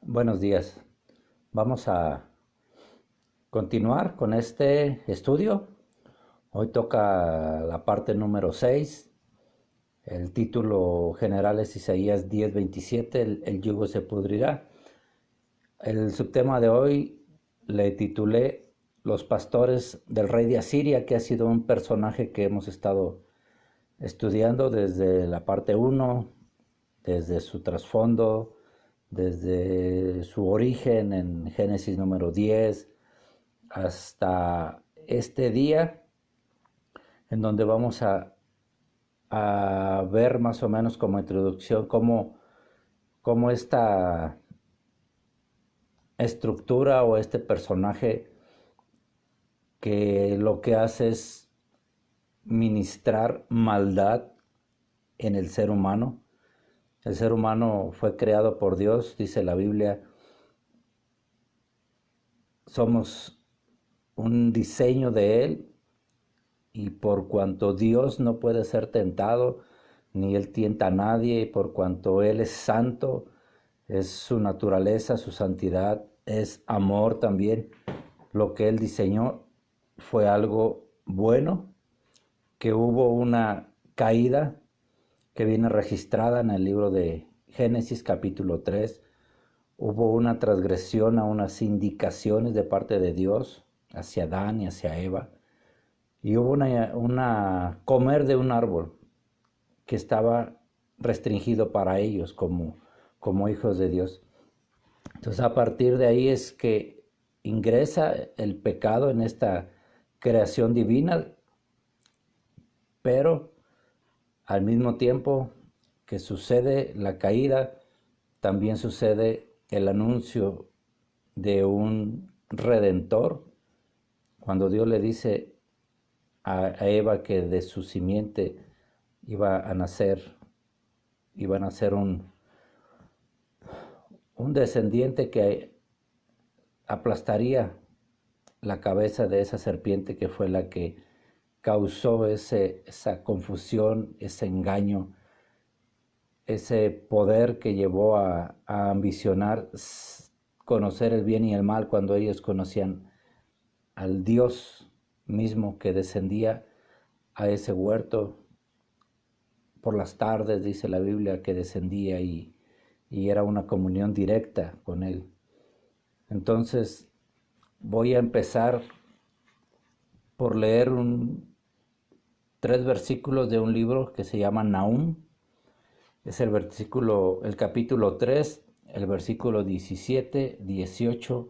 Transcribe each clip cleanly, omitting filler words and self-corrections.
Buenos días. Vamos a continuar con este estudio. Hoy toca la parte número 6. El título general es Isaías 10:27, el yugo se pudrirá. El subtema de hoy le titulé Los pastores del rey de Asiria, que ha sido un personaje que hemos estado estudiando desde la parte 1, desde su trasfondo, desde su origen en Génesis número 10 hasta este día, en donde vamos a ver más o menos como introducción cómo esta estructura o este personaje que lo que hace es ministrar maldad en el ser humano. El ser humano fue creado por Dios, dice la Biblia. Somos un diseño de Él, y por cuanto Dios no puede ser tentado, ni Él tienta a nadie, y por cuanto Él es santo, es su naturaleza, su santidad, es amor también. Lo que Él diseñó fue algo bueno, que hubo una caída que viene registrada en el libro de Génesis capítulo 3. Hubo una transgresión a unas indicaciones de parte de Dios hacia Adán y hacia Eva. Y hubo una comer de un árbol que estaba restringido para ellos como hijos de Dios. Entonces a partir de ahí es que ingresa el pecado en esta creación divina, pero al mismo tiempo que sucede la caída, también sucede el anuncio de un redentor, cuando Dios le dice a Eva que de su simiente iba a nacer un descendiente que aplastaría la cabeza de esa serpiente, que fue la que causó esa confusión, ese engaño, ese poder que llevó a ambicionar conocer el bien y el mal, cuando ellos conocían al Dios mismo que descendía a ese huerto por las tardes, dice la Biblia, que descendía y era una comunión directa con Él. Entonces voy a empezar por leer 3 versículos de un libro que se llama Nahum. Es el capítulo 3, el versículo 17, 18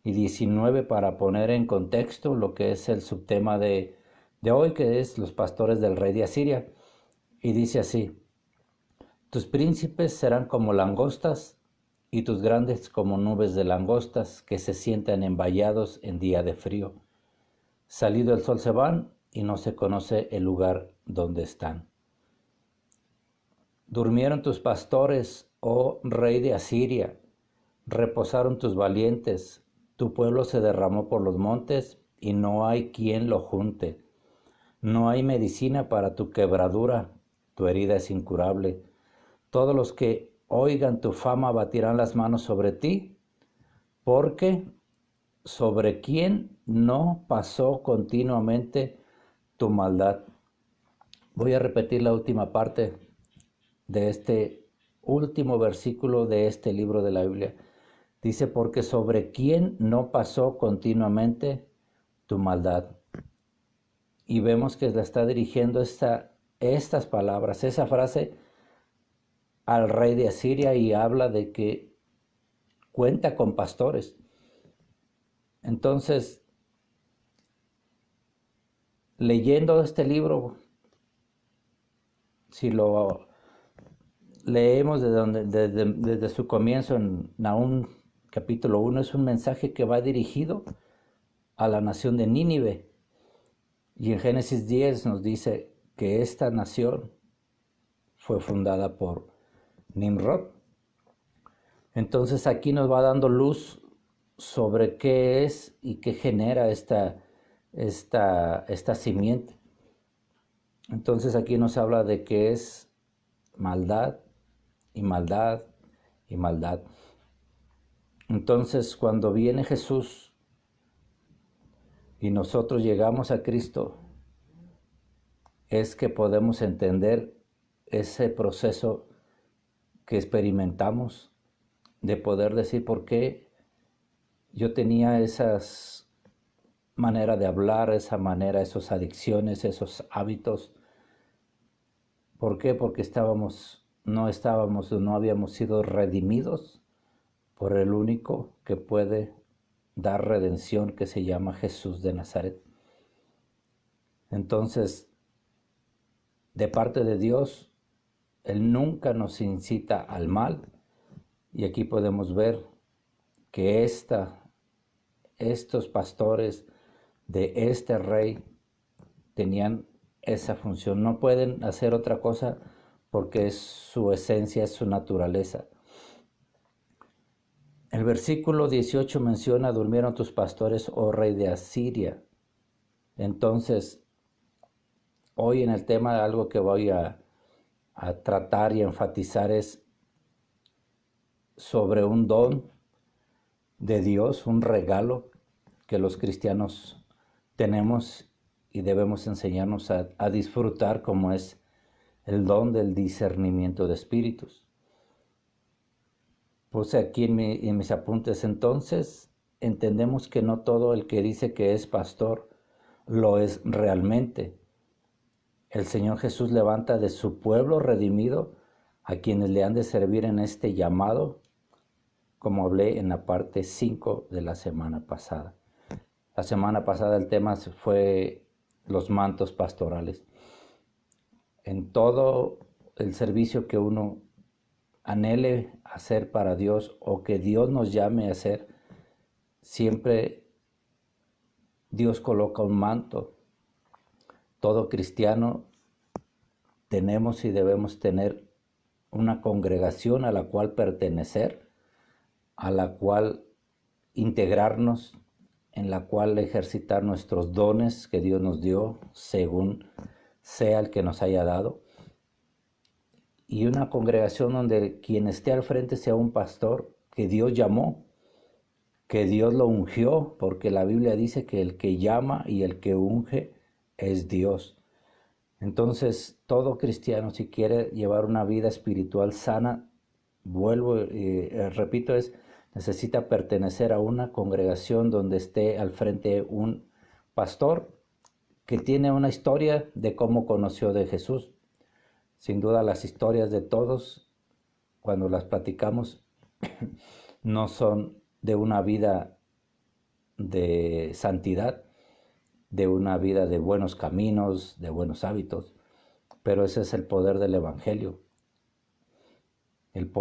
y 19, para poner en contexto lo que es el subtema de hoy, que es los pastores del rey de Asiria. Y dice así: tus príncipes serán como langostas, y tus grandes como nubes de langostas que se sientan en vallados en día de frío. Salido el sol se van, y no se conoce el lugar donde están. Durmieron tus pastores, oh rey de Asiria, reposaron tus valientes, tu pueblo se derramó por los montes, y no hay quien lo junte. No hay medicina para tu quebradura, tu herida es incurable. Todos los que oigan tu fama batirán las manos sobre ti, porque sobre quién no pasó continuamente tu maldad. Voy a repetir la última parte de este último versículo de este libro de la Biblia. Dice: porque sobre quién no pasó continuamente tu maldad. Y vemos que le está dirigiendo estas palabras, esa frase, al rey de Asiria, y habla de que cuenta con pastores. Entonces, leyendo este libro, si lo leemos desde su comienzo en Nahum capítulo 1, es un mensaje que va dirigido a la nación de Nínive. Y en Génesis 10 nos dice que esta nación fue fundada por Nimrod. Entonces aquí nos va dando luz sobre qué es y qué genera esta simiente. Entonces aquí nos habla de que es maldad y maldad y maldad. Entonces, cuando viene Jesús y nosotros llegamos a Cristo, es que podemos entender ese proceso que experimentamos de poder decir por qué yo tenía esas maneras de hablar, esa manera, esas adicciones, esos hábitos. ¿Por qué? Porque no habíamos sido redimidos por el único que puede dar redención, que se llama Jesús de Nazaret. Entonces, de parte de Dios, Él nunca nos incita al mal. Y aquí podemos ver que estos pastores de este rey tenían esa función. No pueden hacer otra cosa porque es su esencia, es su naturaleza. El versículo 18 menciona: durmieron tus pastores, oh rey de Asiria. Entonces, hoy en el tema, algo que voy a tratar y enfatizar es sobre un don de Dios, un regalo que los cristianos tenemos y debemos enseñarnos a disfrutar, como es el don del discernimiento de espíritus. Puse aquí en mis apuntes: entonces entendemos que no todo el que dice que es pastor lo es realmente. El Señor Jesús levanta de su pueblo redimido a quienes le han de servir en este llamado, como hablé en la parte 5 de la semana pasada. La semana pasada el tema fue los mantos pastorales. En todo el servicio que uno anhele hacer para Dios o que Dios nos llame a hacer, siempre Dios coloca un manto. Todo cristiano tenemos y debemos tener una congregación a la cual pertenecer, a la cual integrarnos, en la cual ejercitar nuestros dones que Dios nos dio según sea el que nos haya dado. Y una congregación donde quien esté al frente sea un pastor que Dios llamó, que Dios lo ungió, porque la Biblia dice que el que llama y el que unge es Dios. Entonces, todo cristiano, si quiere llevar una vida espiritual sana, vuelvo y repito, necesita pertenecer a una congregación donde esté al frente un pastor que tiene una historia de cómo conoció de Jesús. Sin duda, las historias de todos, cuando las platicamos, no son de una vida de santidad, de una vida de buenos caminos, de buenos hábitos, pero ese es el poder del Evangelio. El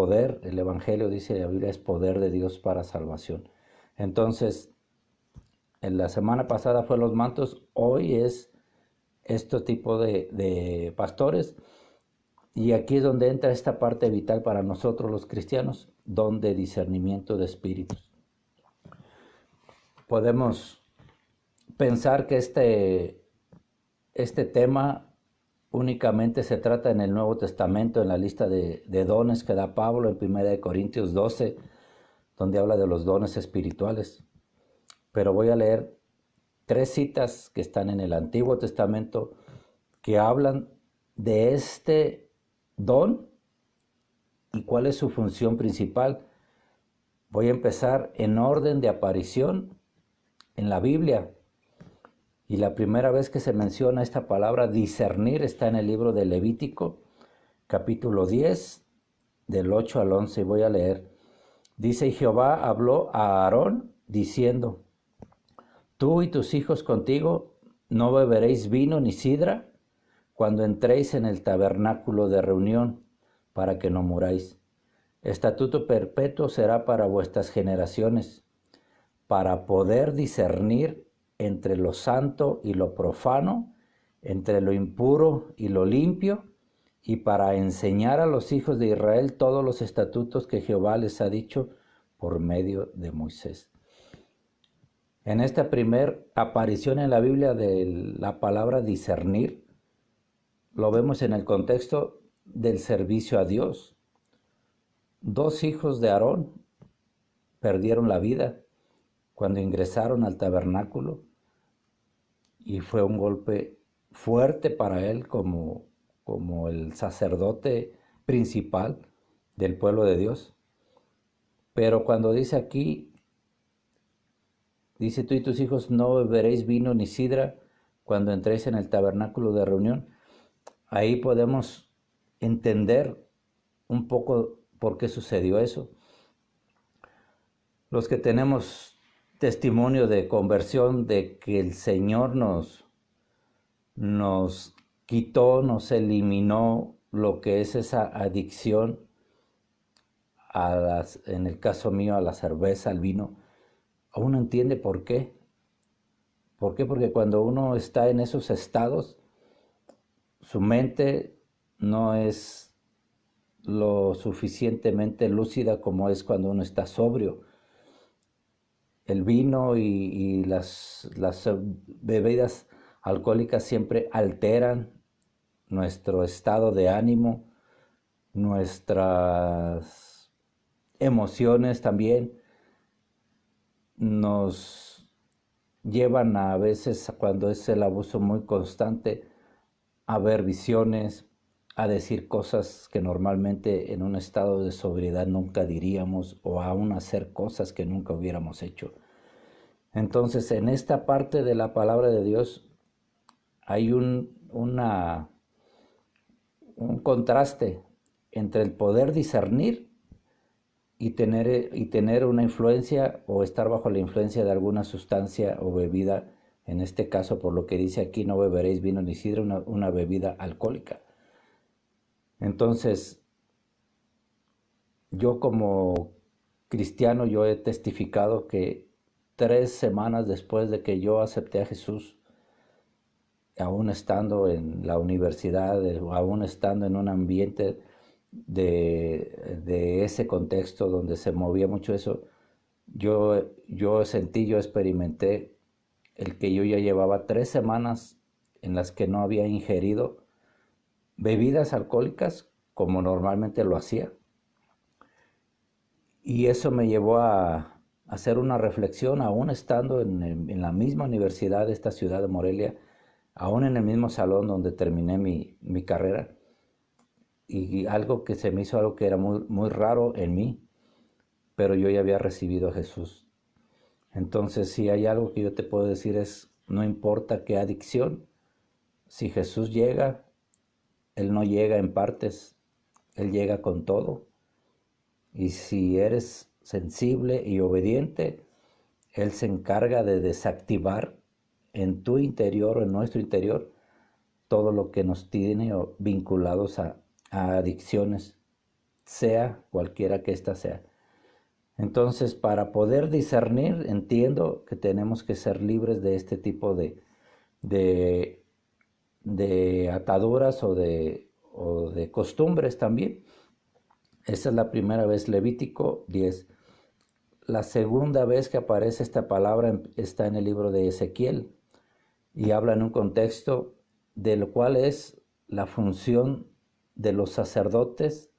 Evangelio, dice la Biblia, es poder de Dios para salvación. Entonces, en la semana pasada fue los mantos, hoy es este tipo de pastores, y aquí es donde entra esta parte vital para nosotros los cristianos, don de discernimiento de espíritus. Podemos pensar que este tema únicamente se trata en el Nuevo Testamento, en la lista de dones que da Pablo en 1 Corintios 12, donde habla de los dones espirituales. Pero voy a leer 3 citas que están en el Antiguo Testamento que hablan de este don y cuál es su función principal. Voy a empezar en orden de aparición en la Biblia. Y la primera vez que se menciona esta palabra discernir está en el libro de Levítico, capítulo 10, del 8 al 11. Voy a leer. Dice: y Jehová habló a Aarón diciendo: tú y tus hijos contigo no beberéis vino ni sidra cuando entréis en el tabernáculo de reunión, para que no muráis. Estatuto perpetuo será para vuestras generaciones, para poder discernir entre lo santo y lo profano, entre lo impuro y lo limpio, y para enseñar a los hijos de Israel todos los estatutos que Jehová les ha dicho por medio de Moisés. En esta primera aparición en la Biblia de la palabra discernir, lo vemos en el contexto del servicio a Dios. 2 hijos de Aarón perdieron la vida cuando ingresaron al tabernáculo, y fue un golpe fuerte para él como el sacerdote principal del pueblo de Dios. Pero cuando dice aquí, dice: tú y tus hijos no beberéis vino ni sidra cuando entréis en el tabernáculo de reunión. Ahí podemos entender un poco por qué sucedió eso. Los que tenemos testimonio de conversión, de que el Señor nos quitó, nos eliminó lo que es esa adicción en el caso mío, a la cerveza, al vino, uno entiende por qué. ¿Por qué? Porque cuando uno está en esos estados, su mente no es lo suficientemente lúcida como es cuando uno está sobrio. El vino y las bebidas alcohólicas siempre alteran nuestro estado de ánimo, nuestras emociones también. Nos llevan a veces, cuando es el abuso muy constante, a ver visiones, a decir cosas que normalmente en un estado de sobriedad nunca diríamos, o aún hacer cosas que nunca hubiéramos hecho. Entonces, en esta parte de la palabra de Dios hay un contraste entre el poder discernir y tener una influencia, o estar bajo la influencia de alguna sustancia o bebida. En este caso, por lo que dice aquí, no beberéis vino ni sidra, una bebida alcohólica. Entonces, yo como cristiano, yo he testificado que 3 semanas después de que yo acepté a Jesús, aún estando en la universidad, aún estando en un ambiente de ese contexto donde se movía mucho eso, yo sentí, yo experimenté el que yo ya llevaba 3 semanas en las que no había ingerido bebidas alcohólicas como normalmente lo hacía. Y eso me llevó a hacer una reflexión, aún estando en la misma universidad de esta ciudad de Morelia, aún en el mismo salón donde terminé mi carrera. Y algo que se me hizo algo que era muy, muy raro en mí, pero yo ya había recibido a Jesús. Entonces, si hay algo que yo te puedo decir es: no importa qué adicción, si Jesús llega, Él no llega en partes, Él llega con todo. Y si eres sensible y obediente, Él se encarga de desactivar en tu interior o en nuestro interior todo lo que nos tiene vinculados a adicciones, sea cualquiera que ésta sea. Entonces, para poder discernir, entiendo que tenemos que ser libres de este tipo de, de ataduras o de costumbres también. Esa es la primera vez, Levítico 10. La segunda vez que aparece esta palabra está en el libro de Ezequiel, y habla en un contexto de lo cual es la función de los sacerdotes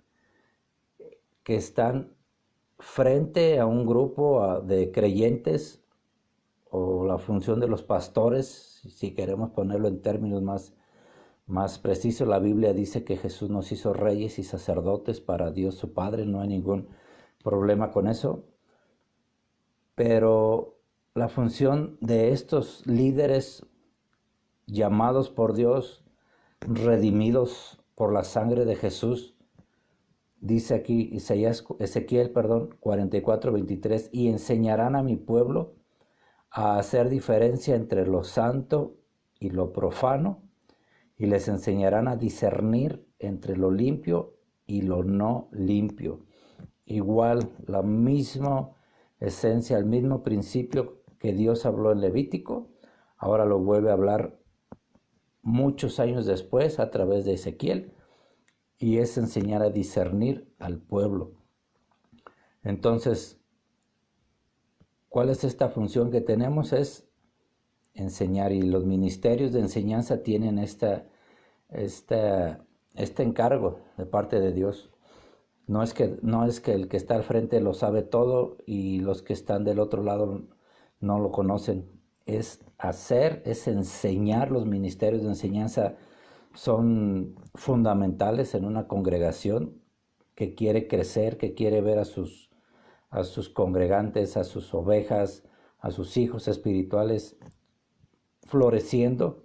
que están frente a un grupo de creyentes, o la función de los pastores, si queremos ponerlo en términos más precisos. La Biblia dice que Jesús nos hizo reyes y sacerdotes para Dios su Padre, no hay ningún problema con eso. Pero la función de estos líderes llamados por Dios, redimidos por la sangre de Jesús, dice aquí Ezequiel 44:23: y enseñarán a mi pueblo a hacer diferencia entre lo santo y lo profano, y les enseñarán a discernir entre lo limpio y lo no limpio. Igual, la misma esencia, el mismo principio que Dios habló en Levítico, ahora lo vuelve a hablar muchos años después a través de Ezequiel, y es enseñar a discernir al pueblo. Entonces, ¿cuál es esta función que tenemos? Es enseñar, y los ministerios de enseñanza tienen este encargo de parte de Dios. No es que el que está al frente lo sabe todo y los que están del otro lado no lo conocen. Es enseñar. Los ministerios de enseñanza son fundamentales en una congregación que quiere crecer, que quiere ver a sus congregantes, a sus ovejas, a sus hijos espirituales floreciendo,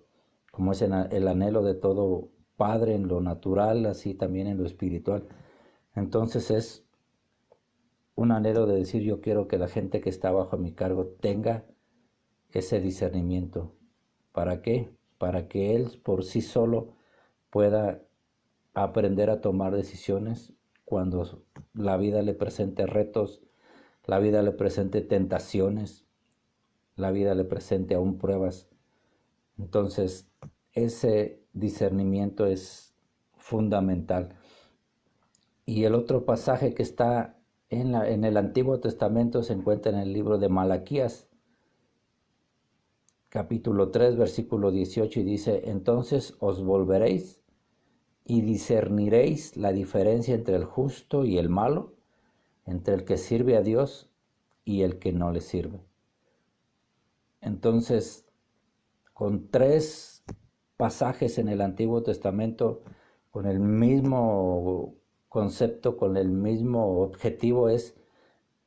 como es el anhelo de todo padre en lo natural, así también en lo espiritual. Entonces es un anhelo de decir, yo quiero que la gente que está bajo mi cargo tenga ese discernimiento. ¿Para qué? Para que él por sí solo pueda aprender a tomar decisiones cuando la vida le presente retos, la vida le presente tentaciones, la vida le presente aún pruebas. Entonces, ese discernimiento es fundamental. Y el otro pasaje que está en el Antiguo Testamento se encuentra en el libro de Malaquías, capítulo 3, versículo 18, y dice: entonces os volveréis y discerniréis la diferencia entre el justo y el malo, entre el que sirve a Dios y el que no le sirve. Entonces, con tres pasajes en el Antiguo Testamento, con el mismo concepto, con el mismo objetivo, es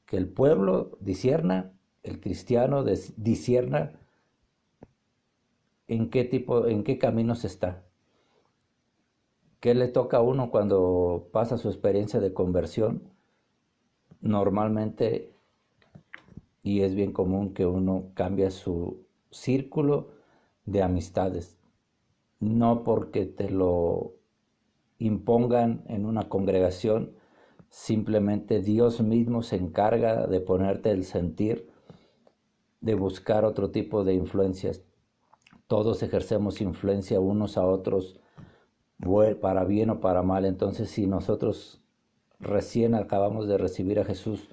que el pueblo discierna, el cristiano discierna en qué caminos está. ¿Qué le toca a uno cuando pasa su experiencia de conversión? Normalmente, y es bien común, que uno cambia su círculo de amistades, no porque te lo impongan en una congregación, simplemente Dios mismo se encarga de ponerte el sentir, de buscar otro tipo de influencias. Todos ejercemos influencia unos a otros, para bien o para mal. Entonces, si nosotros recién acabamos de recibir a Jesús,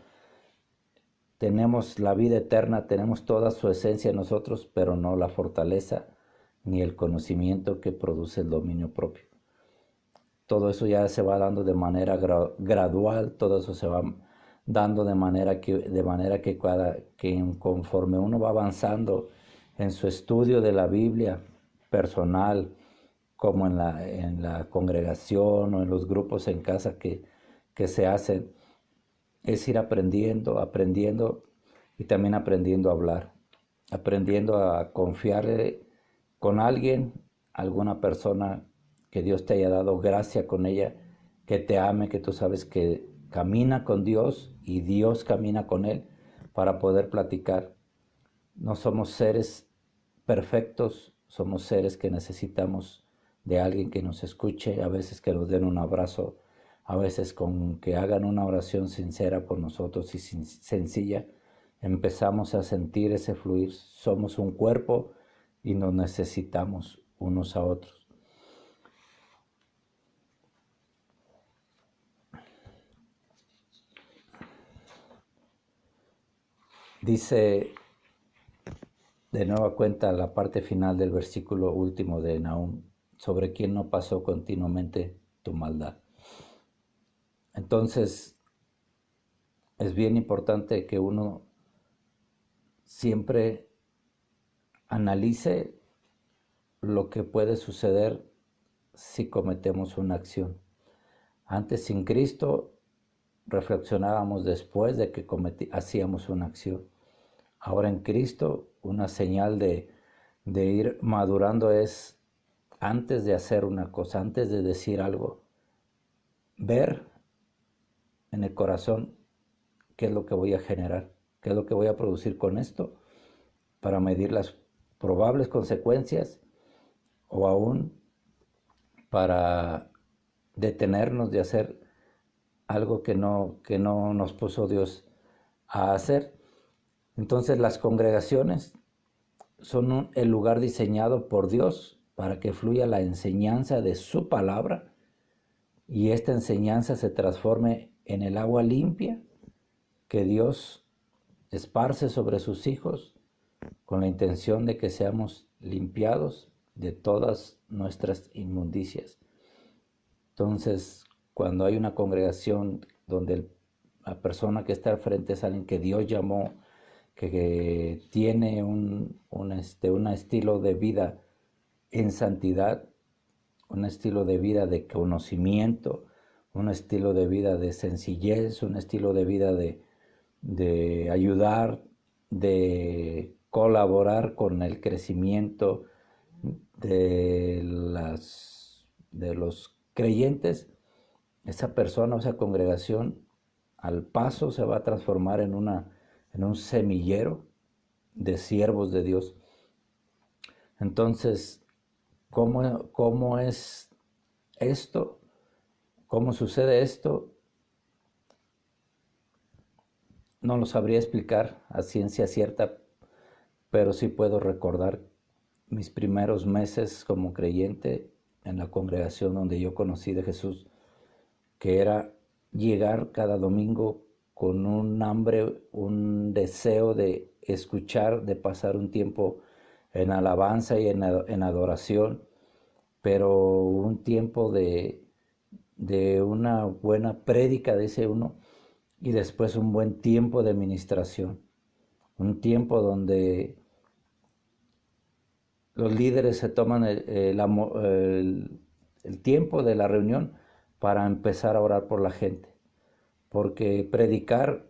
tenemos la vida eterna, tenemos toda su esencia en nosotros, pero no la fortaleza ni el conocimiento que produce el dominio propio. Todo eso ya se va dando de manera gradual, todo eso se va dando de manera que conforme uno va avanzando en su estudio de la Biblia personal, como en la congregación o en los grupos en casa que se hacen, es ir aprendiendo y también aprendiendo a hablar, aprendiendo a confiar con alguien, alguna persona que Dios te haya dado gracia con ella, que te ame, que tú sabes que camina con Dios y Dios camina con él, para poder platicar. No somos seres perfectos, somos seres que necesitamos de alguien que nos escuche, a veces que nos den un abrazo, a veces con que hagan una oración sincera por nosotros y sencilla, empezamos a sentir ese fluir. Somos un cuerpo y nos necesitamos unos a otros. Dice de nueva cuenta la parte final del versículo último de Nahum: sobre quién no pasó continuamente tu maldad. Entonces, es bien importante que uno siempre analice lo que puede suceder si cometemos una acción. Antes, sin Cristo, reflexionábamos después de que hacíamos una acción. Ahora en Cristo, una señal de ir madurando es, antes de hacer una cosa, antes de decir algo, ver en el corazón qué es lo que voy a generar, qué es lo que voy a producir con esto, para medir las probables consecuencias, o aún para detenernos de hacer algo que no nos puso Dios a hacer. Entonces, las congregaciones son el lugar diseñado por Dios para que fluya la enseñanza de su palabra, y esta enseñanza se transforme en el agua limpia que Dios esparce sobre sus hijos, con la intención de que seamos limpiados de todas nuestras inmundicias. Entonces, cuando hay una congregación donde la persona que está al frente es alguien que Dios llamó, que tiene un estilo de vida en santidad, un estilo de vida de conocimiento, un estilo de vida de sencillez, un estilo de vida de ayudar, de colaborar con el crecimiento de los creyentes. Esa persona o esa congregación al paso se va a transformar en un semillero de siervos de Dios. Entonces, ¿cómo es esto? ¿Cómo sucede esto? No lo sabría explicar a ciencia cierta, pero sí puedo recordar mis primeros meses como creyente en la congregación donde yo conocí de Jesús, que era llegar cada domingo con un hambre, un deseo de escuchar, de pasar un tiempo en alabanza y en adoración, pero un tiempo de una buena prédica, dice uno, y después un buen tiempo de ministración, un tiempo donde los líderes se toman el tiempo de la reunión para empezar a orar por la gente, porque predicar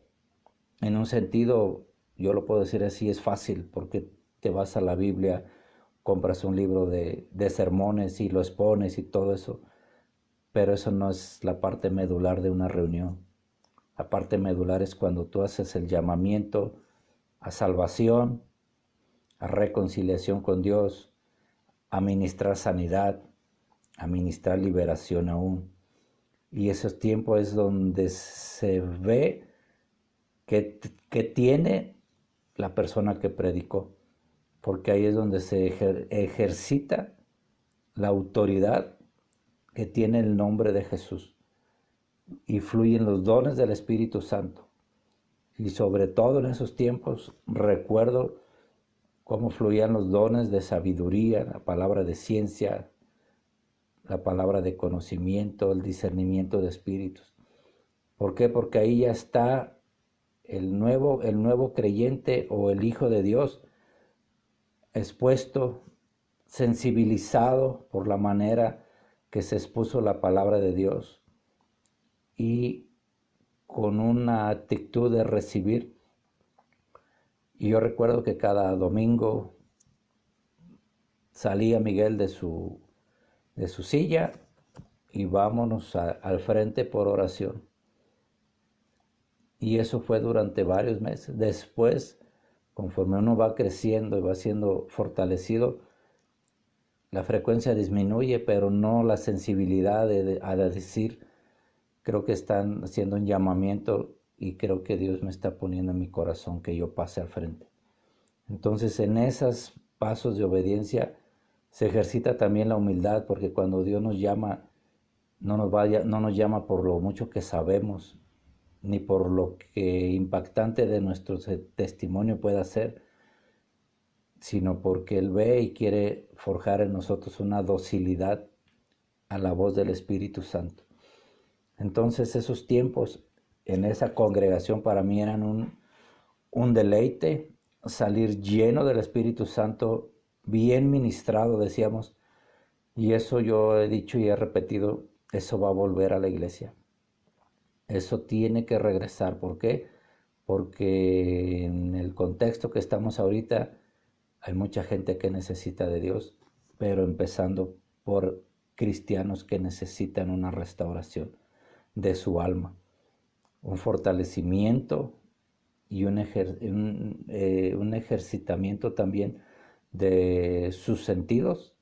en un sentido, yo lo puedo decir así, es fácil, porque te vas a la Biblia, compras un libro de sermones y lo expones y todo eso, pero eso no es la parte medular de una reunión. La parte medular es cuando tú haces el llamamiento a salvación, a reconciliación con Dios, a ministrar sanidad, a ministrar liberación aún. Y ese tiempo es donde se ve que tiene la persona que predicó, porque ahí es donde se ejercita la autoridad que tiene el nombre de Jesús y fluyen los dones del Espíritu Santo. Y sobre todo en esos tiempos recuerdo cómo fluían los dones de sabiduría, la palabra de ciencia, la palabra de conocimiento, el discernimiento de espíritus. ¿Por qué? Porque ahí ya está el nuevo creyente o el Hijo de Dios expuesto, sensibilizado por la manera que se expuso la palabra de Dios y con una actitud de recibir. Y yo recuerdo que cada domingo salía Miguel de su silla y vámonos al frente por oración. Y eso fue durante varios meses. Después, conforme uno va creciendo y va siendo fortalecido, la frecuencia disminuye, pero no la sensibilidad a decir, creo que están haciendo un llamamiento y creo que Dios me está poniendo en mi corazón que yo pase al frente. Entonces, en esos pasos de obediencia se ejercita también la humildad, porque cuando Dios nos llama, no nos llama por lo mucho que sabemos, ni por lo que impactante de nuestro testimonio pueda ser, sino porque Él ve y quiere forjar en nosotros una docilidad a la voz del Espíritu Santo. Entonces esos tiempos en esa congregación para mí eran un deleite, salir lleno del Espíritu Santo, bien ministrado, decíamos, y eso yo he dicho y he repetido, eso va a volver a la iglesia. Eso tiene que regresar. ¿Por qué? Porque en el contexto que estamos ahorita hay mucha gente que necesita de Dios, pero empezando por cristianos que necesitan una restauración de su alma, un fortalecimiento y un ejercitamiento también de sus sentidos.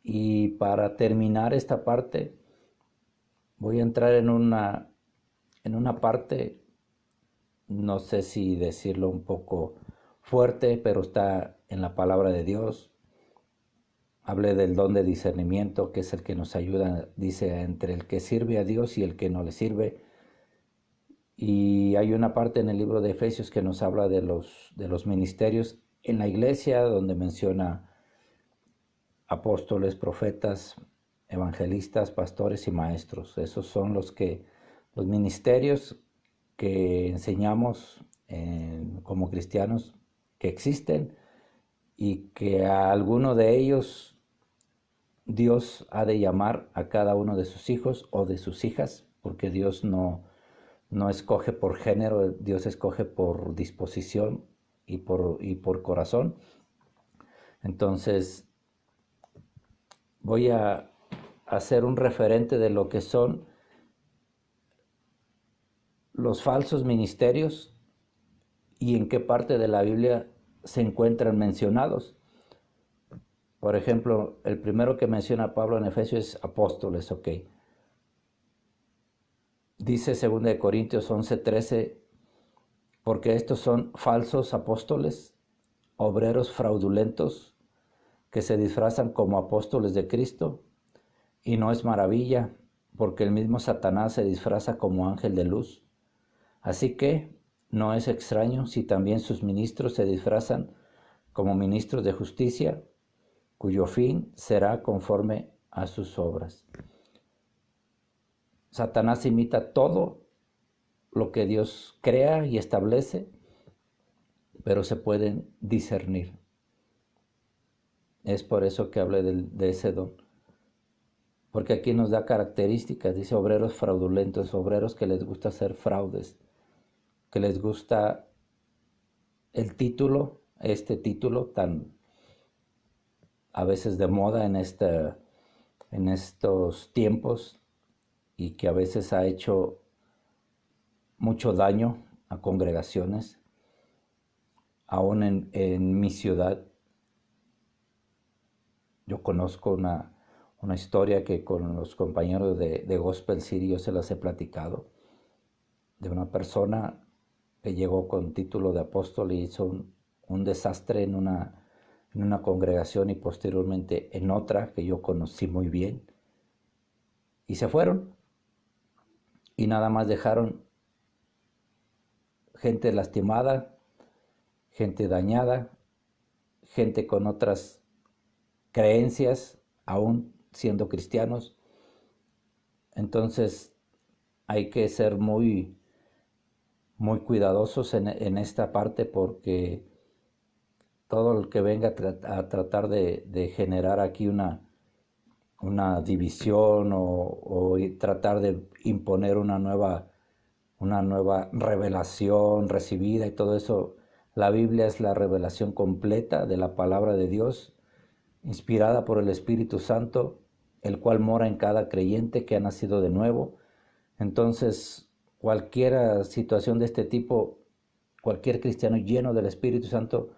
Y para terminar esta parte, voy a entrar en una parte, no sé si decirlo un poco fuerte, pero está en la palabra de Dios. Hablé del don de discernimiento, que es el que nos ayuda, dice, entre el que sirve a Dios y el que no le sirve. Y hay una parte en el libro de Efesios que nos habla de los ministerios en la iglesia, donde menciona apóstoles, profetas, evangelistas, pastores y maestros. Esos son los que Los ministerios que enseñamos como cristianos que existen y que a alguno de ellos Dios ha de llamar a cada uno de sus hijos o de sus hijas, porque Dios no escoge por género, Dios escoge por disposición y por corazón. Entonces voy a hacer un referente de lo que son los falsos ministerios y en qué parte de la Biblia se encuentran mencionados. Por ejemplo, el primero que menciona Pablo en Efesios es apóstoles, ok. Dice 2 Corintios 11:13, porque estos son falsos apóstoles, obreros fraudulentos, que se disfrazan como apóstoles de Cristo, y no es maravilla, porque el mismo Satanás se disfraza como ángel de luz. Así que no es extraño si también sus ministros se disfrazan como ministros de justicia, cuyo fin será conforme a sus obras. Satanás imita todo lo que Dios crea y establece, pero se pueden discernir. Es por eso que hablé de ese don. Porque aquí nos da características, dice obreros fraudulentos, obreros que les gusta hacer fraudes, que les gusta el título, este título tan a veces de moda en estos tiempos y que a veces ha hecho mucho daño a congregaciones. Aún en mi ciudad, yo conozco una historia que con los compañeros de Gospel City yo se las he platicado, de una persona que llegó con título de apóstol y hizo un desastre en una congregación y posteriormente en otra que yo conocí muy bien. Y se fueron y nada más dejaron gente lastimada, gente dañada, gente con otras creencias, aún siendo cristianos. Entonces hay que ser muy, muy cuidadosos en esta parte porque todo el que venga a tratar de generar aquí una división o tratar de imponer una nueva revelación recibida y todo eso. La Biblia es la revelación completa de la palabra de Dios, inspirada por el Espíritu Santo, el cual mora en cada creyente que ha nacido de nuevo. Entonces, cualquier situación de este tipo, cualquier cristiano lleno del Espíritu Santo,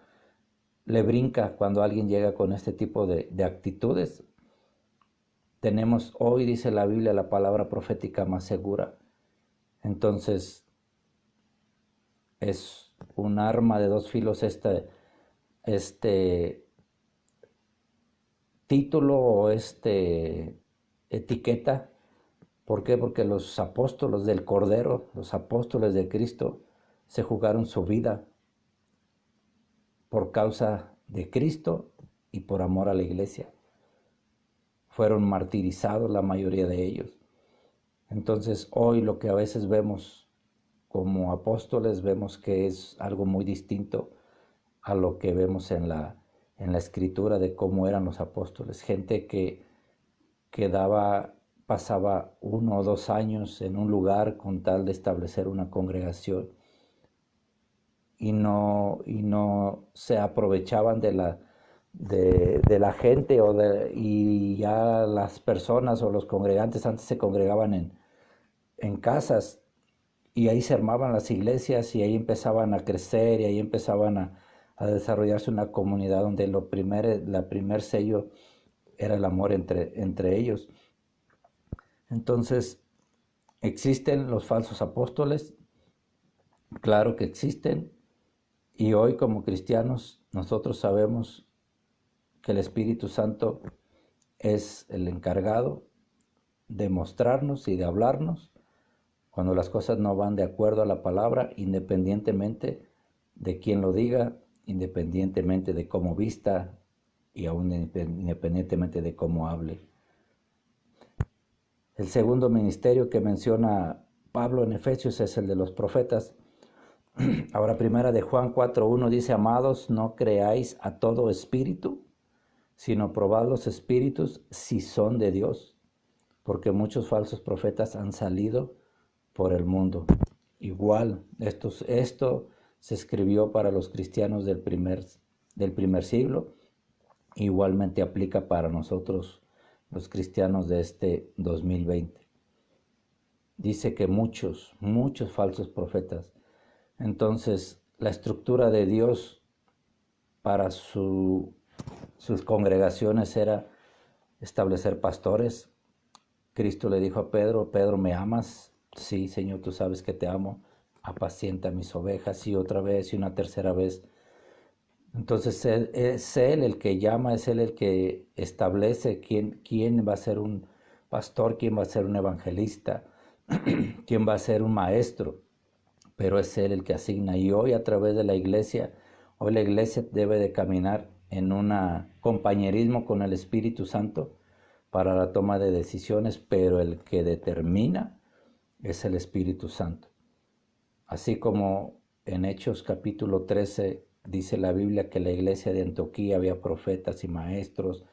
le brinca cuando alguien llega con este tipo de actitudes. Tenemos hoy, dice la Biblia, la palabra profética más segura. Entonces, es un arma de dos filos este título o etiqueta. ¿Por qué? Porque los apóstoles del Cordero, los apóstoles de Cristo, se jugaron su vida por causa de Cristo y por amor a la iglesia. Fueron martirizados la mayoría de ellos. Entonces hoy lo que a veces vemos como apóstoles, vemos que es algo muy distinto a lo que vemos en la escritura de cómo eran los apóstoles. Gente que pasaba 1 o 2 años en un lugar con tal de establecer una congregación y no se aprovechaban de la gente y ya las personas o los congregantes antes se congregaban en casas y ahí se armaban las iglesias y ahí empezaban a crecer y ahí empezaban a desarrollarse una comunidad donde la primer sello era el amor entre ellos. Entonces, ¿existen los falsos apóstoles? Claro que existen. Y hoy como cristianos nosotros sabemos que el Espíritu Santo es el encargado de mostrarnos y de hablarnos cuando las cosas no van de acuerdo a la palabra, independientemente de quién lo diga, independientemente de cómo vista y aún independientemente de cómo hable. El segundo ministerio que menciona Pablo en Efesios es el de los profetas. Ahora primera de Juan 4:1 dice: amados, no creáis a todo espíritu, sino probad los espíritus si son de Dios, porque muchos falsos profetas han salido por el mundo. Igual, esto se escribió para los cristianos del primer siglo, igualmente aplica para nosotros los cristianos de este 2020. Dice que muchos falsos profetas. Entonces, la estructura de Dios para sus congregaciones era establecer pastores. Cristo le dijo a Pedro: Pedro, ¿me amas? Sí, Señor, tú sabes que te amo. Apacienta mis ovejas. Y otra vez y una tercera vez. Entonces es Él el que llama, es Él el que establece quién va a ser un pastor, quién va a ser un evangelista, quién va a ser un maestro. Pero es Él el que asigna. Y hoy a través de la iglesia, hoy la iglesia debe de caminar en un compañerismo con el Espíritu Santo para la toma de decisiones, pero el que determina es el Espíritu Santo. Así como en Hechos capítulo 13 dice la Biblia que en la iglesia de Antioquía había profetas y maestros,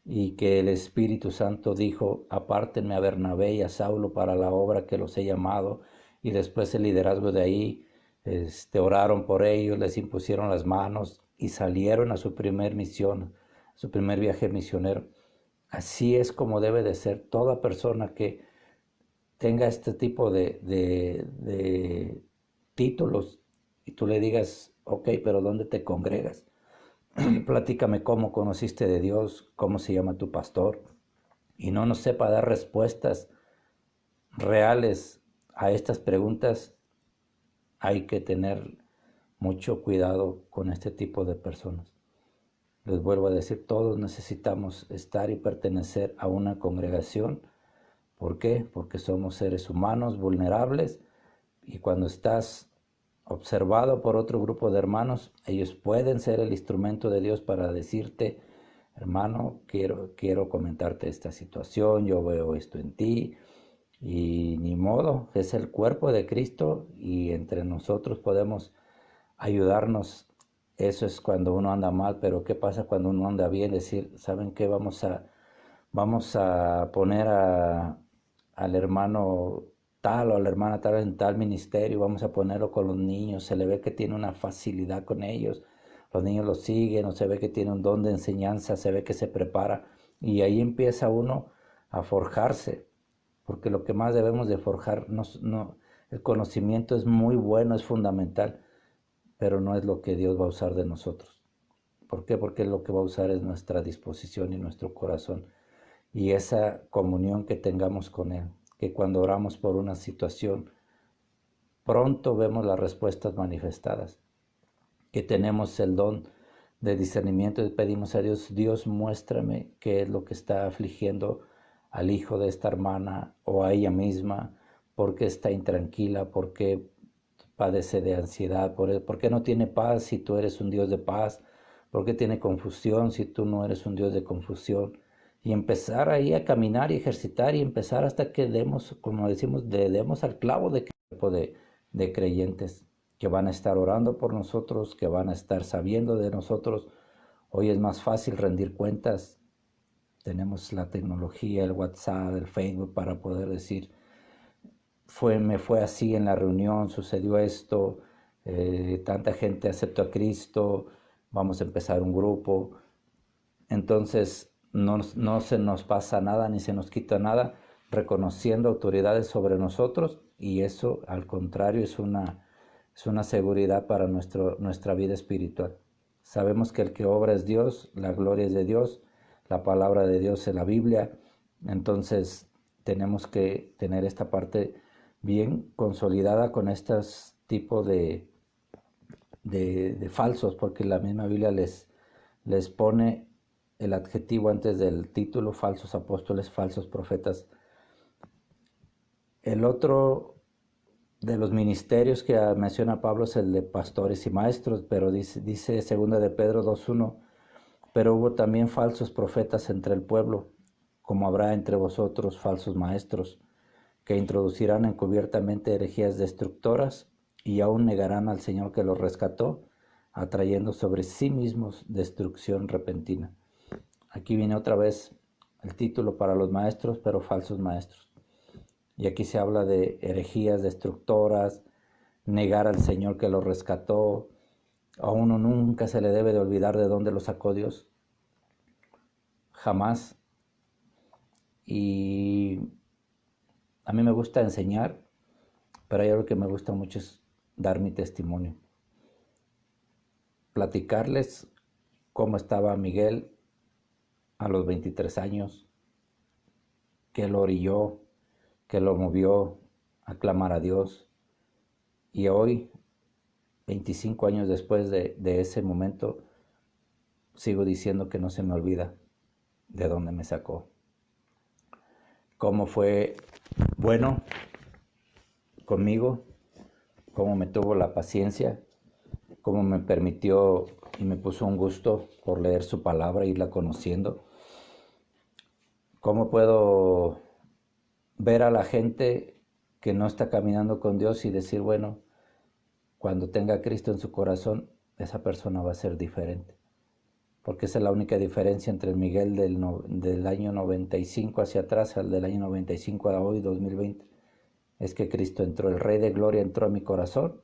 y que el Espíritu Santo dijo: apártenme a Bernabé y a Saulo para la obra que los he llamado. Y después el liderazgo de ahí oraron por ellos, les impusieron las manos y salieron a su primer misión, su primer viaje misionero. Así es como debe de ser toda persona que tenga este tipo de títulos, y tú le digas: ok, pero ¿dónde te congregas? Platícame cómo conociste de Dios, cómo se llama tu pastor, y no nos sepa dar respuestas reales a estas preguntas. Hay que tener mucho cuidado con este tipo de personas. Les vuelvo a decir, todos necesitamos estar y pertenecer a una congregación. ¿Por qué? Porque somos seres humanos vulnerables, y cuando estás observado por otro grupo de hermanos, ellos pueden ser el instrumento de Dios para decirte: hermano, quiero comentarte esta situación, yo veo esto en ti, y ni modo, es el cuerpo de Cristo y entre nosotros podemos ayudarnos. Eso es cuando uno anda mal, pero ¿qué pasa cuando uno anda bien? Decir: ¿saben qué? Vamos a poner al hermano tal o a la hermana tal en tal ministerio, vamos a ponerlo con los niños, se le ve que tiene una facilidad con ellos, los niños lo siguen, o se ve que tiene un don de enseñanza, se ve que se prepara, y ahí empieza uno a forjarse, porque lo que más debemos de forjar, el conocimiento es muy bueno, es fundamental, pero no es lo que Dios va a usar de nosotros. ¿Por qué? Porque lo que va a usar es nuestra disposición y nuestro corazón, y esa comunión que tengamos con Él, que cuando oramos por una situación, pronto vemos las respuestas manifestadas, que tenemos el don de discernimiento y pedimos a Dios: Dios, muéstrame qué es lo que está afligiendo al hijo de esta hermana o a ella misma, por qué está intranquila, por qué padece de ansiedad, por qué no tiene paz si tú eres un Dios de paz, por qué tiene confusión si tú no eres un Dios de confusión. Y empezar ahí a caminar y ejercitar y empezar hasta que demos, como decimos, le demos al clavo de cuerpo de creyentes que van a estar orando por nosotros, que van a estar sabiendo de nosotros. Hoy es más fácil rendir cuentas. Tenemos la tecnología, el WhatsApp, el Facebook para poder decir: me fue así en la reunión, sucedió esto, tanta gente aceptó a Cristo, vamos a empezar un grupo. Entonces no se nos pasa nada ni se nos quita nada reconociendo autoridades sobre nosotros, y eso al contrario es una seguridad para nuestra vida espiritual. Sabemos que el que obra es Dios, la gloria es de Dios, la palabra de Dios es la Biblia. Entonces tenemos que tener esta parte bien consolidada con estos tipos de falsos, porque la misma Biblia les pone el adjetivo antes del título: falsos apóstoles, falsos profetas. El otro de los ministerios que menciona Pablo es el de pastores y maestros, pero dice 2 de Pedro 2:1: pero hubo también falsos profetas entre el pueblo, como habrá entre vosotros falsos maestros, que introducirán encubiertamente herejías destructoras y aún negarán al Señor que los rescató, atrayendo sobre sí mismos destrucción repentina. Aquí viene otra vez el título para los maestros, pero falsos maestros. Y aquí se habla de herejías destructoras, negar al Señor que los rescató. A uno nunca se le debe de olvidar de dónde lo sacó Dios. Jamás. Y a mí me gusta enseñar, pero hay algo que me gusta mucho, es dar mi testimonio. Platicarles cómo estaba Miguel a los 23 años, que lo orilló, que lo movió a clamar a Dios. Y hoy, 25 años después de ese momento, sigo diciendo que no se me olvida de dónde me sacó. Cómo fue bueno conmigo, cómo me tuvo la paciencia, cómo me permitió y me puso un gusto por leer su palabra e irla conociendo. Cómo puedo ver a la gente que no está caminando con Dios y decir, bueno, cuando tenga a Cristo en su corazón, esa persona va a ser diferente. Porque esa es la única diferencia entre el Miguel del año 95 hacia atrás, al del año 95 a hoy, 2020. Es que Cristo entró, el Rey de Gloria entró a mi corazón.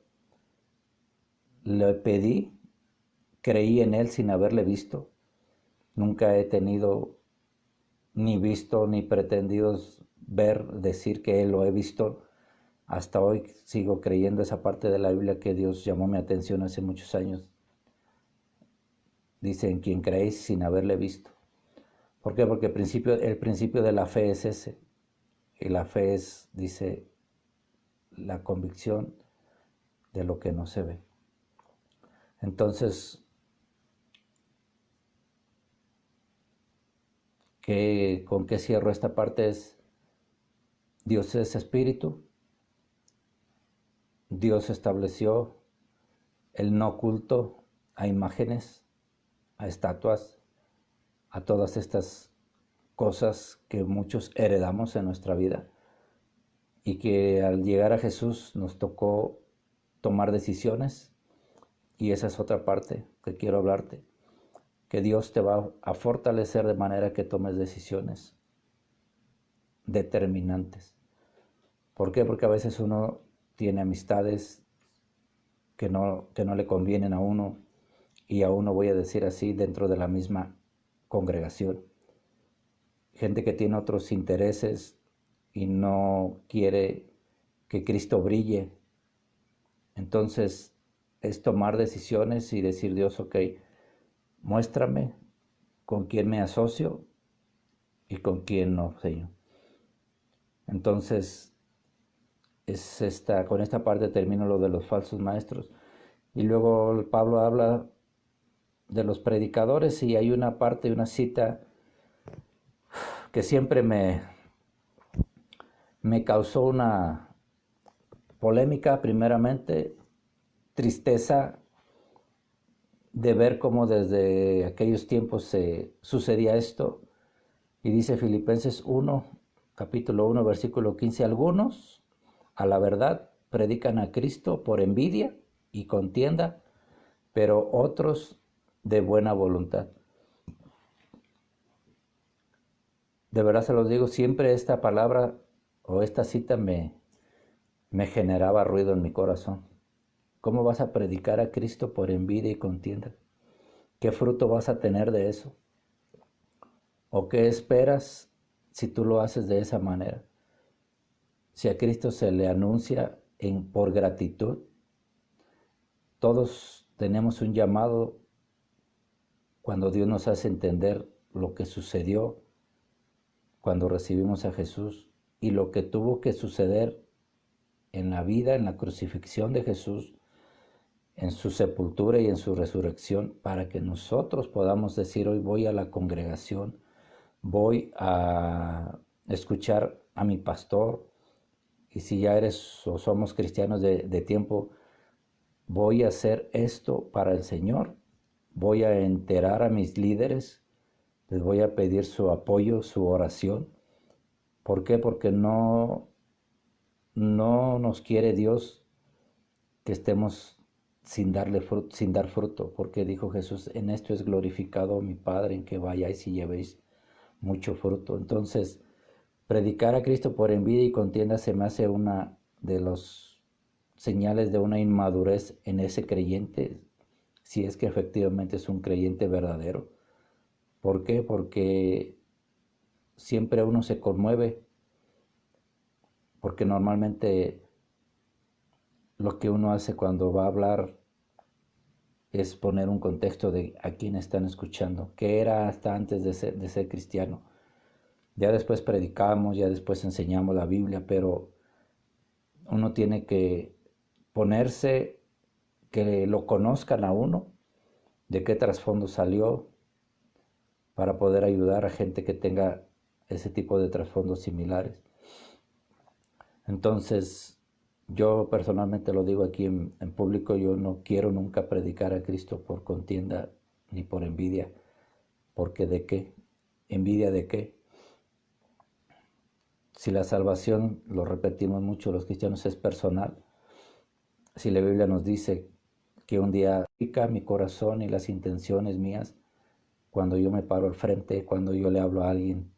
Le pedí, creí en Él sin haberle visto. Nunca he tenido ni visto ni pretendido ver, decir que Él lo he visto. Hasta hoy sigo creyendo esa parte de la Biblia que Dios llamó mi atención hace muchos años. Dice, en quien creéis sin haberle visto. ¿Por qué? Porque el principio de la fe es ese. Y la fe es, dice, la convicción de lo que no se ve. Entonces, ¿con qué cierro esta parte? Es, Dios es espíritu. Dios estableció el no culto a imágenes, a estatuas, a todas estas cosas que muchos heredamos en nuestra vida y que al llegar a Jesús nos tocó tomar decisiones. Y esa es otra parte que quiero hablarte, que Dios te va a fortalecer de manera que tomes decisiones determinantes. ¿Por qué? Porque a veces uno tiene amistades que no le convienen a uno, y a uno, voy a decir así, dentro de la misma congregación. Gente que tiene otros intereses y no quiere que Cristo brille. Entonces es tomar decisiones y decir, Dios, ok, muéstrame con quién me asocio y con quién no, Señor. Entonces, con esta parte termino lo de los falsos maestros. Y luego Pablo habla de los predicadores, y hay una parte, una cita que siempre me causó una polémica, primeramente, tristeza de ver cómo desde aquellos tiempos se sucedía esto. Y dice Filipenses 1, capítulo 1, versículo 15, algunos, a la verdad, predican a Cristo por envidia y contienda, pero otros de buena voluntad. De verdad se los digo, siempre esta palabra o esta cita me generaba ruido en mi corazón. ¿Cómo vas a predicar a Cristo por envidia y contienda? ¿Qué fruto vas a tener de eso? ¿O qué esperas si tú lo haces de esa manera? Si a Cristo se le anuncia por gratitud, todos tenemos un llamado cuando Dios nos hace entender lo que sucedió cuando recibimos a Jesús y lo que tuvo que suceder en la vida, en la crucifixión de Jesús, en su sepultura y en su resurrección, para que nosotros podamos decir, hoy voy a la congregación, voy a escuchar a mi pastor, y si ya eres o somos cristianos de tiempo, voy a hacer esto para el Señor, voy a enterar a mis líderes, les voy a pedir su apoyo, su oración. ¿Por qué? Porque no no nos quiere Dios que estemos sin dar fruto, porque dijo Jesús, en esto es glorificado mi Padre, en que vayáis y llevéis mucho fruto. Entonces, predicar a Cristo por envidia y contienda se me hace una de los señales de una inmadurez en ese creyente, si es que efectivamente es un creyente verdadero. ¿Por qué? Porque siempre uno se conmueve, porque normalmente lo que uno hace cuando va a hablar es poner un contexto de a quién están escuchando, qué era hasta antes de ser cristiano. Ya después predicamos, ya después enseñamos la Biblia, pero uno tiene que ponerse, que lo conozcan a uno, de qué trasfondo salió, para poder ayudar a gente que tenga ese tipo de trasfondos similares. Entonces, yo personalmente lo digo aquí en público, yo no quiero nunca predicar a Cristo por contienda ni por envidia, porque ¿de qué? ¿Envidia de qué? Si la salvación, lo repetimos mucho los cristianos, es personal, si la Biblia nos dice que un día pica mi corazón y las intenciones mías, cuando yo me paro al frente, cuando yo le hablo a alguien,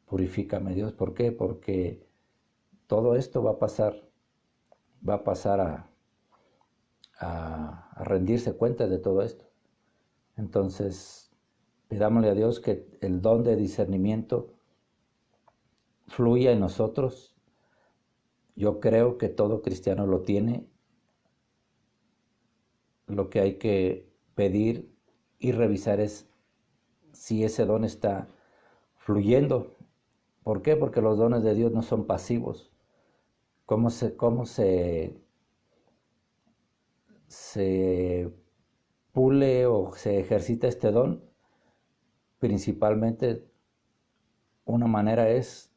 purifícame Dios. ¿Por qué? Porque todo esto va a pasar a rendirse cuenta de todo esto. Entonces, pidámosle a Dios que el don de discernimiento fluya en nosotros. Yo creo que todo cristiano lo tiene. Lo que hay que pedir y revisar es si ese don está fluyendo. ¿Por qué? Porque los dones de Dios no son pasivos. ¿Cómo se pule o se ejercita este don? Principalmente una manera es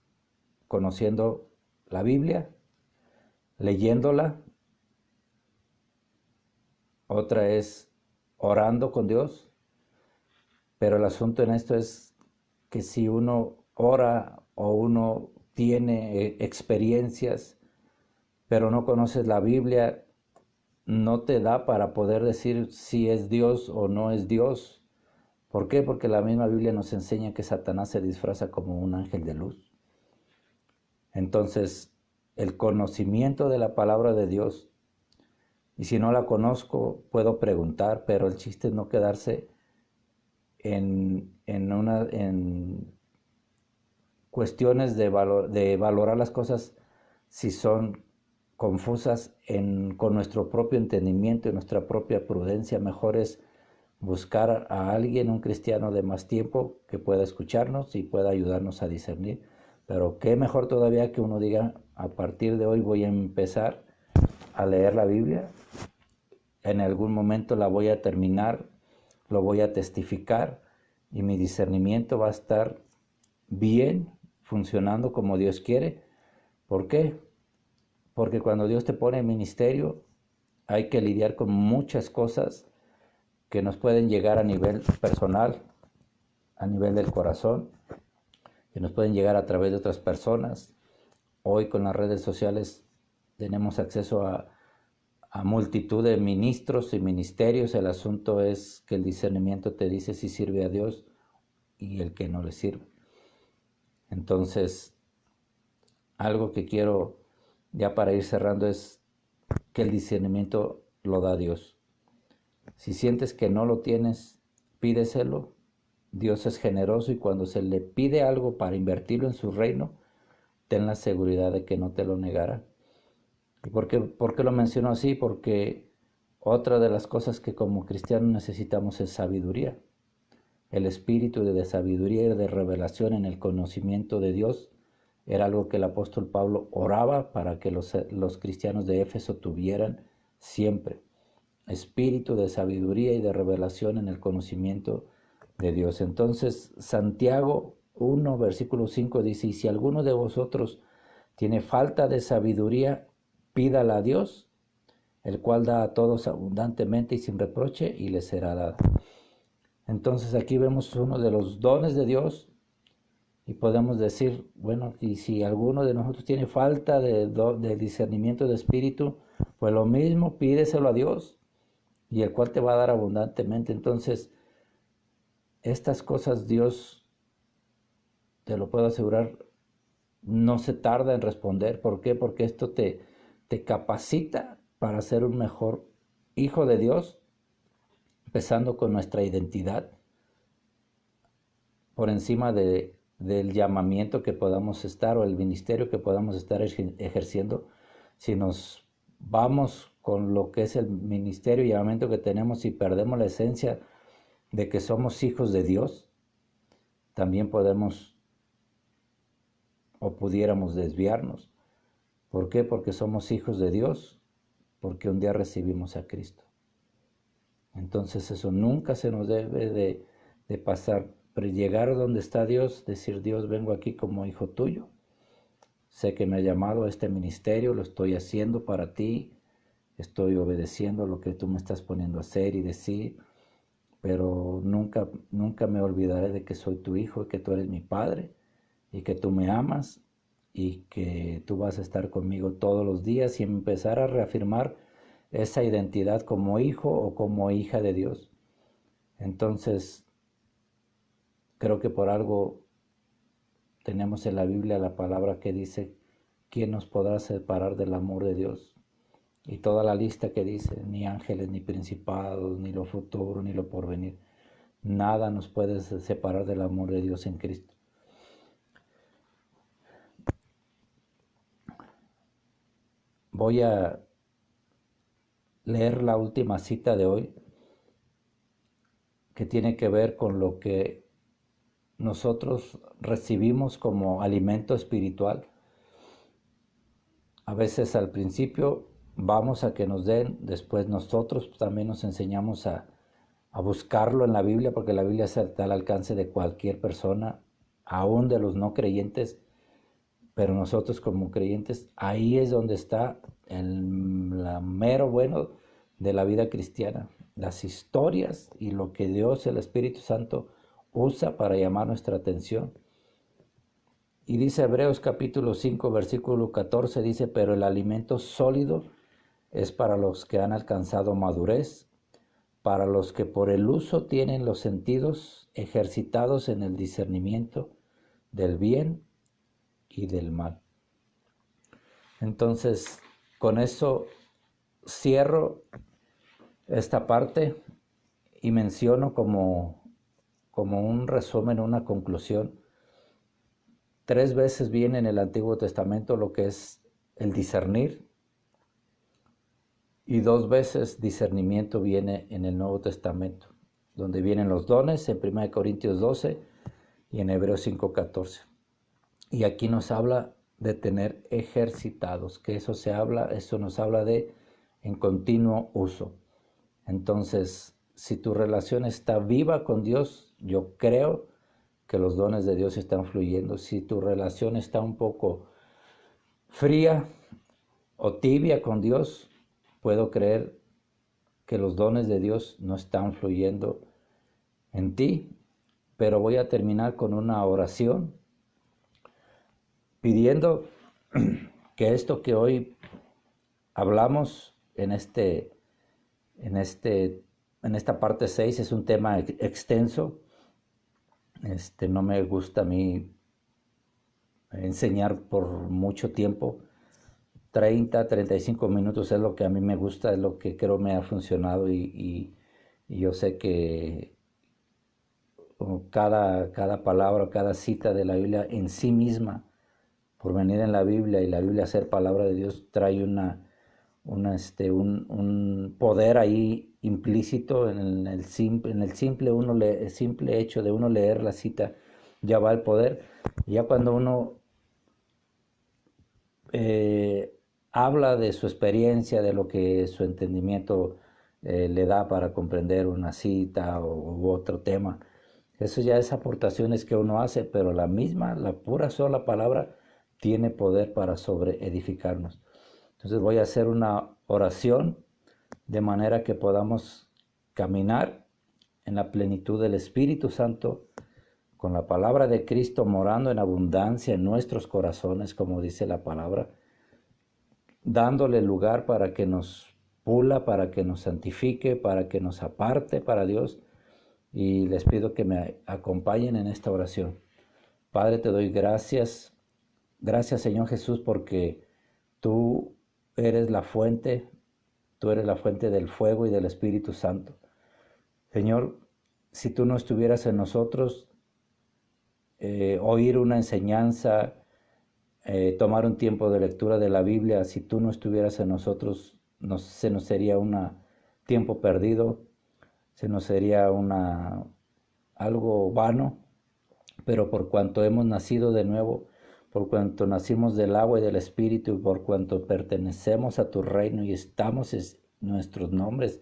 conociendo la Biblia, leyéndola. Otra es orando con Dios. Pero el asunto en esto es que si uno ora o uno tiene experiencias, pero no conoces la Biblia, no te da para poder decir si es Dios o no es Dios. ¿Por qué? Porque la misma Biblia nos enseña que Satanás se disfraza como un ángel de luz. Entonces, el conocimiento de la palabra de Dios, y si no la conozco, puedo preguntar, pero el chiste es no quedarse en cuestiones de valorar las cosas si son confusas con nuestro propio entendimiento y nuestra propia prudencia. Mejor es buscar a alguien, un cristiano de más tiempo, que pueda escucharnos y pueda ayudarnos a discernir. Pero qué mejor todavía que uno diga, a partir de hoy voy a empezar a leer la Biblia, en algún momento la voy a terminar, lo voy a testificar y mi discernimiento va a estar bien, funcionando como Dios quiere. ¿Por qué? Porque cuando Dios te pone en ministerio, hay que lidiar con muchas cosas que nos pueden llegar a nivel personal, a nivel del corazón, que nos pueden llegar a través de otras personas. Hoy con las redes sociales tenemos acceso a multitud de ministros y ministerios. El asunto es que el discernimiento te dice si sirve a Dios y el que no le sirve. Entonces, algo que quiero ya para ir cerrando es que el discernimiento lo da Dios. Si sientes que no lo tienes, pídeselo. Dios es generoso y cuando se le pide algo para invertirlo en su reino, ten la seguridad de que no te lo negará. ¿Y por qué lo menciono así? Porque otra de las cosas que como cristianos necesitamos es sabiduría. El espíritu de sabiduría y de revelación en el conocimiento de Dios era algo que el apóstol Pablo oraba para que los cristianos de Éfeso tuvieran siempre. Espíritu de sabiduría y de revelación en el conocimiento de Dios. Entonces, Santiago 1, versículo 5 dice, y si alguno de vosotros tiene falta de sabiduría, pídala a Dios, el cual da a todos abundantemente y sin reproche, y le será dada. Entonces aquí vemos uno de los dones de Dios Y podemos decir, bueno, y si alguno de nosotros tiene falta de discernimiento de espíritu, pues lo mismo, pídeselo a Dios, y el cual te va a dar abundantemente. Entonces, estas cosas Dios, te lo puedo asegurar, no se tarda en responder. ¿Por qué? Porque esto te capacita para ser un mejor hijo de Dios, empezando con nuestra identidad, por encima del llamamiento que podamos estar o el ministerio que podamos estar ejerciendo. Si nos vamos con lo que es el ministerio y llamamiento que tenemos y perdemos la esencia de que somos hijos de Dios, también podemos o pudiéramos desviarnos. ¿Por qué? Porque somos hijos de Dios, porque un día recibimos a Cristo. Entonces eso nunca se nos debe de pasar. Pero llegar donde está Dios, decir, Dios, vengo aquí como hijo tuyo. Sé que me ha llamado a este ministerio, lo estoy haciendo para ti, estoy obedeciendo lo que tú me estás poniendo a hacer y decir, pero nunca, nunca me olvidaré de que soy tu hijo y que tú eres mi padre y que tú me amas y que tú vas a estar conmigo todos los días, y empezar a reafirmar esa identidad como hijo o como hija de Dios. Entonces, creo que por algo tenemos en la Biblia la palabra que dice, ¿quién nos podrá separar del amor de Dios? Y toda la lista que dice, ni ángeles, ni principados, ni lo futuro, ni lo porvenir. Nada nos puede separar del amor de Dios en Cristo. Voy a leer la última cita de hoy, que tiene que ver con lo que nosotros recibimos como alimento espiritual. A veces al principio vamos a que nos den, después nosotros también nos enseñamos a buscarlo en la Biblia, porque la Biblia está al alcance de cualquier persona, aún de los no creyentes, pero nosotros como creyentes, ahí es donde está el mero bueno de la vida cristiana, las historias y lo que Dios, el Espíritu Santo, usa para llamar nuestra atención. Y dice Hebreos capítulo 5, versículo 14, dice, pero el alimento sólido es para los que han alcanzado madurez, para los que por el uso tienen los sentidos ejercitados en el discernimiento del bien y del mal. Entonces, con eso cierro esta parte y menciono como un resumen, una conclusión. 3 veces viene en el Antiguo Testamento lo que es el discernir, y 2 veces discernimiento viene en el Nuevo Testamento, donde vienen los dones en 1 Corintios 12 y en Hebreos 5:14. Y aquí nos habla de tener ejercitados, que eso nos habla de en continuo uso. Entonces, si tu relación está viva con Dios, yo creo que los dones de Dios están fluyendo. Si tu relación está un poco fría o tibia con Dios, puedo creer que los dones de Dios no están fluyendo en ti. Pero voy a terminar con una oración pidiendo que esto que hoy hablamos en esta parte 6 es un tema extenso. No me gusta a mí enseñar por mucho tiempo. 35 minutos es lo que a mí me gusta, es lo que creo me ha funcionado, y yo sé que cada palabra, cada cita de la Biblia en sí misma, por venir en la Biblia y la Biblia ser palabra de Dios, trae un poder ahí implícito en el simple hecho de uno leer la cita, ya va el poder. Y ya cuando uno habla de su experiencia, de lo que su entendimiento le da para comprender una cita u otro tema, eso ya es aportaciones que uno hace, pero la pura sola palabra tiene poder para sobreedificarnos. Entonces voy a hacer una oración de manera que podamos caminar en la plenitud del Espíritu Santo, con la palabra de Cristo morando en abundancia en nuestros corazones, como dice la palabra, dándole lugar para que nos pula, para que nos santifique, para que nos aparte para Dios. Y les pido que me acompañen en esta oración. Padre, te doy gracias. Gracias, Señor Jesús, porque tú eres la fuente, tú eres la fuente del fuego y del Espíritu Santo. Señor, si tú no estuvieras en nosotros, oír una enseñanza, tomar un tiempo de lectura de la Biblia, si tú no estuvieras en nosotros, se nos sería un tiempo perdido, se nos sería algo vano, pero por cuanto hemos nacido de nuevo, por cuanto nacimos del agua y del Espíritu, y por cuanto pertenecemos a tu reino y estamos nuestros nombres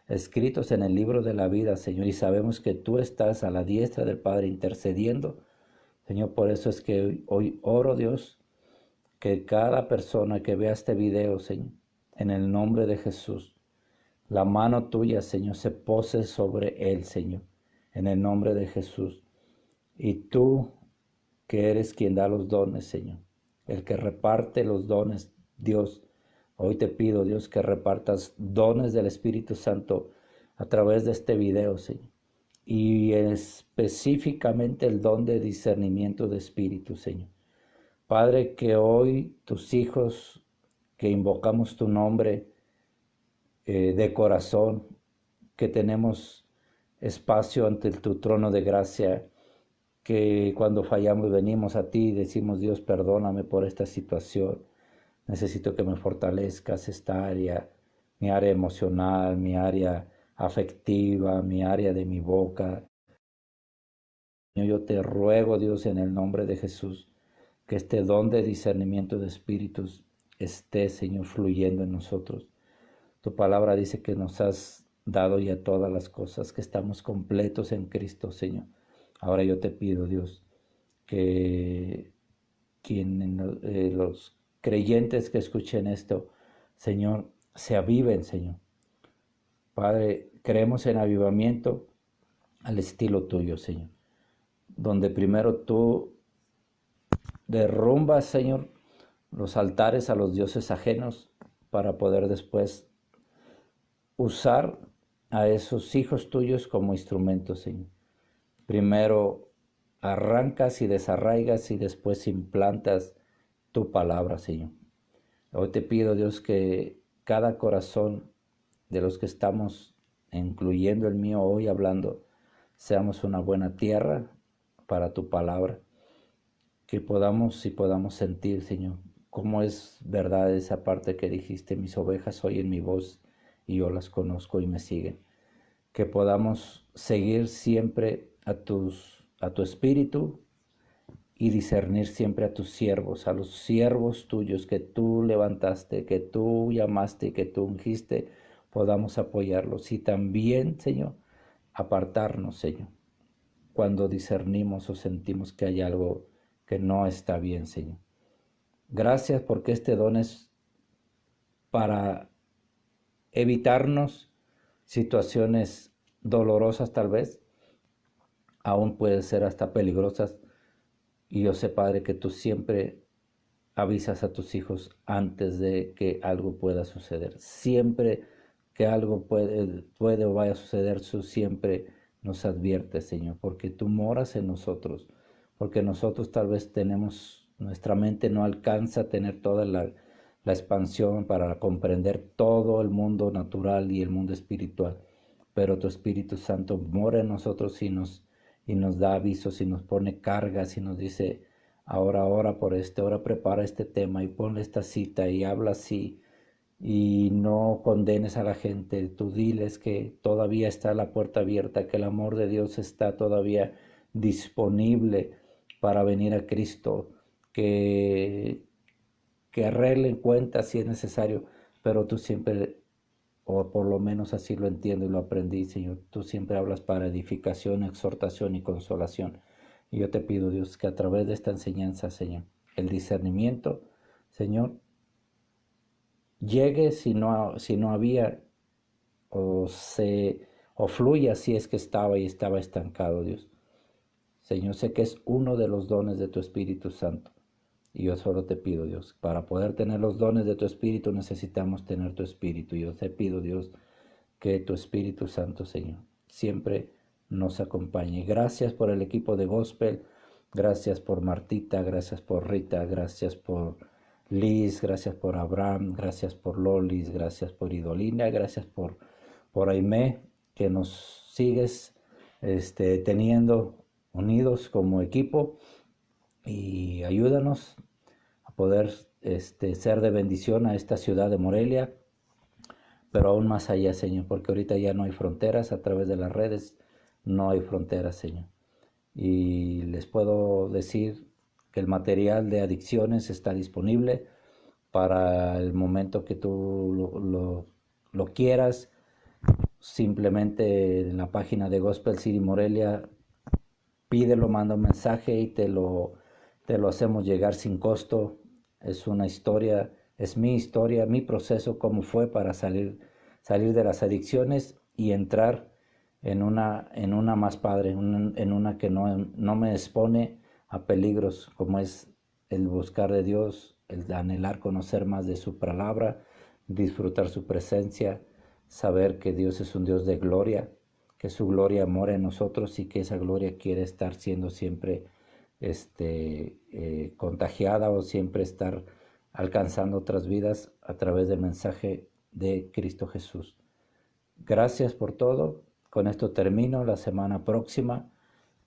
escritos en el libro de la vida, Señor, y sabemos que tú estás a la diestra del Padre intercediendo, Señor, por eso es que hoy oro, Dios, que cada persona que vea este video, Señor, en el nombre de Jesús, la mano tuya, Señor, se pose sobre él, Señor, en el nombre de Jesús. Y tú, que eres quien da los dones, Señor, el que reparte los dones, Dios, hoy te pido, Dios, que repartas dones del Espíritu Santo a través de este video, Señor. Y específicamente el don de discernimiento de espíritu, Señor. Padre, que hoy tus hijos, que invocamos tu nombre de corazón, que tenemos espacio ante tu trono de gracia, que cuando fallamos venimos a ti y decimos, Dios, perdóname por esta situación, necesito que me fortalezcas esta área, mi área emocional, mi área afectiva, mi área de mi boca. Yo te ruego, Dios, en el nombre de Jesús, que este don de discernimiento de espíritus esté, Señor, fluyendo en nosotros. Tu palabra dice que nos has dado ya todas las cosas, que estamos completos en Cristo, Señor. Ahora yo te pido, Dios, que los creyentes que escuchen esto, Señor, se aviven, Señor. Padre, creemos en avivamiento al estilo tuyo, Señor, donde primero tú derrumbas, Señor, los altares a los dioses ajenos para poder después usar a esos hijos tuyos como instrumentos, Señor. Primero arrancas y desarraigas y después implantas tu palabra, Señor. Hoy te pido, Dios, que cada corazón de los que estamos, incluyendo el mío hoy hablando, seamos una buena tierra para tu palabra, que podamos sentir, Señor, cómo es verdad esa parte que dijiste, mis ovejas oyen mi voz y yo las conozco y me siguen. Que podamos seguir siempre a tu espíritu y discernir siempre a tus siervos, a los siervos tuyos que tú levantaste, que tú llamaste y que tú ungiste, podamos apoyarlos. Y también, Señor, apartarnos, Señor, cuando discernimos o sentimos que hay algo que no está bien, Señor. Gracias porque este don es para evitarnos situaciones dolorosas tal vez, aún puede ser hasta peligrosas. Y yo sé, Padre, que tú siempre avisas a tus hijos antes de que algo pueda suceder. Siempre que algo puede o vaya a suceder, tú siempre nos adviertes, Señor, porque tú moras en nosotros, porque nosotros tal vez nuestra mente no alcanza a tener toda la expansión para comprender todo el mundo natural y el mundo espiritual, pero tu Espíritu Santo mora en nosotros y nos da avisos y nos pone cargas y nos dice, ahora ora por ahora prepara este tema y ponle esta cita y habla así y no condenes a la gente, tú diles que todavía está la puerta abierta, que el amor de Dios está todavía disponible para venir a Cristo, que arreglen cuentas si es necesario, pero tú siempre, o por lo menos así lo entiendo y lo aprendí, Señor, tú siempre hablas para edificación, exhortación y consolación. Y yo te pido, Dios, que a través de esta enseñanza, Señor, el discernimiento, Señor, llegue si no había, o fluya si es que estaba y estaba estancado, Dios. Señor, sé que es uno de los dones de tu Espíritu Santo. Y yo solo te pido, Dios, para poder tener los dones de tu Espíritu necesitamos tener tu Espíritu. Yo te pido, Dios, que tu Espíritu Santo, Señor, siempre nos acompañe. Gracias por el equipo de Gospel, gracias por Martita, gracias por Rita, gracias por Liz, gracias por Abraham, gracias por Lolis, gracias por Idolina, gracias por Aimé, que nos sigues teniendo unidos como equipo, y ayúdanos a poder ser de bendición a esta ciudad de Morelia, pero aún más allá, Señor, porque ahorita ya no hay fronteras a través de las redes, no hay fronteras, Señor. Y les puedo decir que el material de adicciones está disponible para el momento que tú lo quieras. Simplemente en la página de Gospel City Morelia, pídelo, manda un mensaje y te lo hacemos llegar sin costo. Es una historia, es mi historia, mi proceso, cómo fue para salir de las adicciones y entrar en una más padre, en una que no me expone a peligros, como es el buscar de Dios, el anhelar conocer más de su palabra, disfrutar su presencia, saber que Dios es un Dios de gloria, que su gloria mora en nosotros y que esa gloria quiere estar siendo siempre contagiada, o siempre estar alcanzando otras vidas a través del mensaje de Cristo Jesús. Gracias por todo. Con esto termino. La semana próxima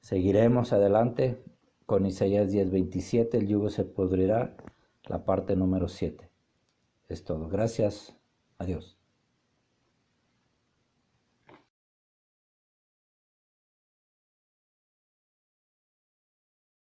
seguiremos adelante con Isaías 10:27, el yugo se pudrirá, la parte número 7. Es todo. Gracias. Adiós.